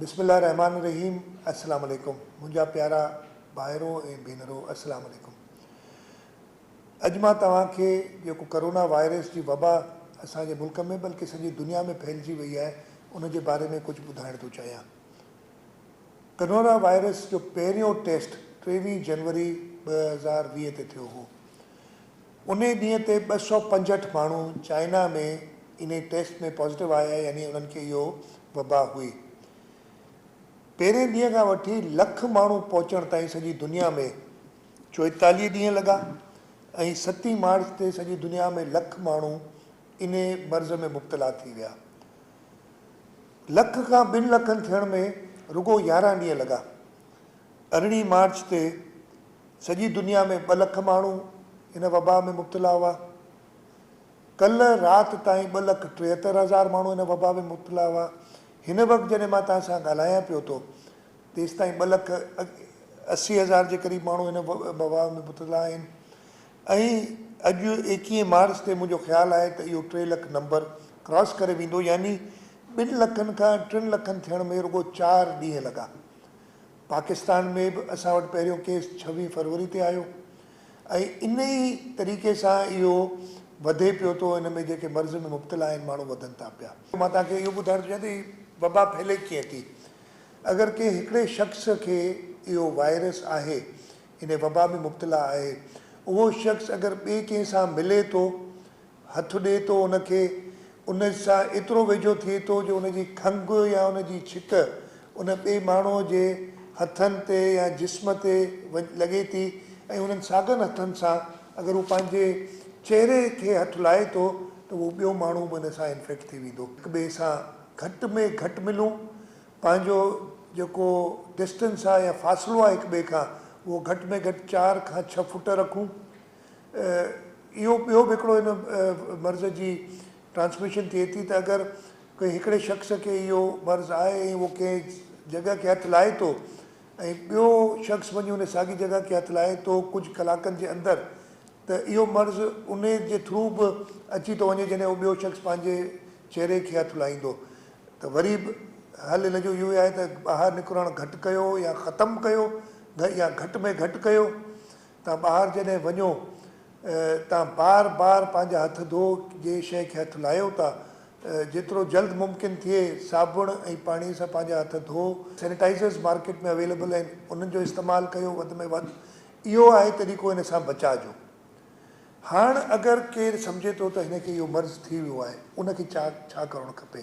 बिस्मिल्लाहिर्रहमानिर्रहीम। अस्सलाम वालेकुम मुंहिंजा प्यारा भाइरों ऐं भेनरो, अस्सलाम वालेकुम। अॼु मां तव्हांखे जेको करोना वायरस जी वबा असांजे मुल्क में बल्कि सॼी दुनिया में फैलिजी वई आहे उन जे बारे में कुझु ॿुधाइण थो चाहियां। करोना वायरस जो पहिरियों टेस्ट 23 जनवरी 2020 ते थियो हो। उन ॾींहं ते 265 माण्हू चाइना में इन टेस्ट में पॉज़िटिव आया, यानी उन्हनि खे इहो वबा हुई। पहिरें ॾींहं खां वठी लख माण्हू पहुचण ताईं सॼी दुनिया में 44 ॾींहं लॻा ऐं 7 मार्च ते सॼी दुनिया में लख माण्हू इन मर्ज़ में मुब्तला थी विया। लख खां 2 लखनि थियण में रुगो 11 ॾींहं लॻा। 18 मार्च ते सॼी दुनिया में 2 लख माण्हू इन वबा में मुब्तला हुआ। कल्ह राति ताईं 2,73,000 माण्हू इन वबा में मुब्तला हुआ। हिन वक़्तु जॾहिं मां तव्हां सां ॻाल्हायां पियो थो तेसि ताईं 2,80,000 जे क़रीब माण्हू हिन वबा में मुब्तला आहिनि। ऐं अॼु 21 मार्च ते मुंहिंजो ख़्यालु आहे त इहो 3 लख नंबर क्रॉस करे वेंदो, यानी 2 लखनि खां 3 लखनि थियण में रुगो 4 ॾींहं लॻा। पाकिस्तान में बि असां वटि पहिरियों केस 26 फरवरी ते आयो ऐं इन ई तरीक़े सां इहो वधे पियो थो। इन में जेके मर्ज़ में मुब्तला आहिनि माण्हू वधनि था पिया। मां तव्हांखे इहो ॿुधाइण चाहियां त वबा फैले कीअं थी। अगरि कंहिं हिकिड़े शख़्स खे इहो वायरस आहे, इन वबा में मुब्तला आहे, उहो शख़्स अगरि ॿिए कंहिं सां मिले थो, हथु ॾिए थो उनखे, उन सां एतिरो वेझो थिए थो जो उनजी खंघि या उनजी छिक उन ॿिए माण्हूअ जे हथनि ते या जिस्म ते लॻे थी ऐं उन्हनि साॻियनि हथनि सां अगरि हू पंहिंजे चहिरे खे हथु लाहे थो त उहो ॿियो माण्हू बि उन सां इन्फेक्ट थी वेंदो। हिक ॿिए सां घटि में घटि मिलूं, पंहिंजो जेको डिस्टेंस आहे या फ़ासिलो आहे हिक ॿिए खां उहो घटि में घटि 4 खां 6 फुट रखूं। इहो ॿियो बि हिकिड़ो हिन मर्ज़ जी ट्रांसमिशन थिए थी त अगरि कोई हिकिड़े शख़्स खे इहो मर्ज़ आहे ऐं उहो कंहिं जॻह खे हथु लाहे थो ऐं ॿियो शख़्स वञी उन साॻी जॻह खे हथु लाहे थो कुझु कलाकनि जे अंदरि, त इहो मर्ज़ उन जे थ्रू बि अची थो वञे जॾहिं उहो ॿियो शख़्स पंहिंजे चहिरे खे हथु लाहींदो। त वरी बि हल हिन जो इहो आहे त ॿाहिरि निकिरणु घटि कयो या ख़तमु कयो या घटि में घटि कयो। तव्हां ॿाहिरि जॾहिं वञो तव्हां बार बार पंहिंजा हथ धो, जे शइ खे हथु लाहियो था जेतिरो जल्द मुमकिन थिए साबुण ऐं पाणीअ सां पंहिंजा हथ धो। सैनिटाइज़र्स मार्केट में अवेलेबल आहिनि, उन्हनि जो इस्तेमालु कयो वधि में वधि। इहो आहे तरीक़ो हिन सां बचाव जो। हाणे अगरि केरु सम्झे थो त हिनखे इहो मर्ज़ थी वियो आहे, उनखे छा करणु खपे।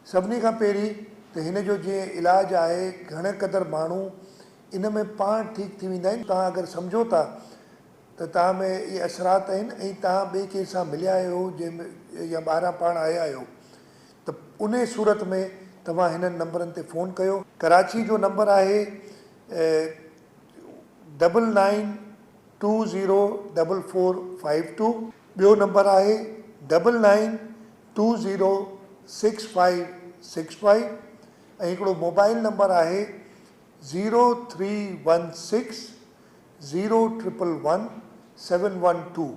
सभिनी खां पहिरीं त हिन जो जीअं इलाजु आहे, घणे क़दुरु माण्हू इन में पाण ठीकु थी वेंदा आहिनि। तव्हां अगरि सम्झो था त तव्हां में इहे असरात आहिनि ऐं तव्हां ॿिए कंहिं सां मिलिया आहियो जंहिंमें या ॿाहिरां पाण आया आहियो, त उन सूरत में तव्हां हिननि नंबरनि ते फ़ोन कयो। कराची जो नंबर आहे 99204452। ॿियो नंबर आहे 99206565 ऐं हिकिड़ो मोबाइल नंबर आहे 031601111712।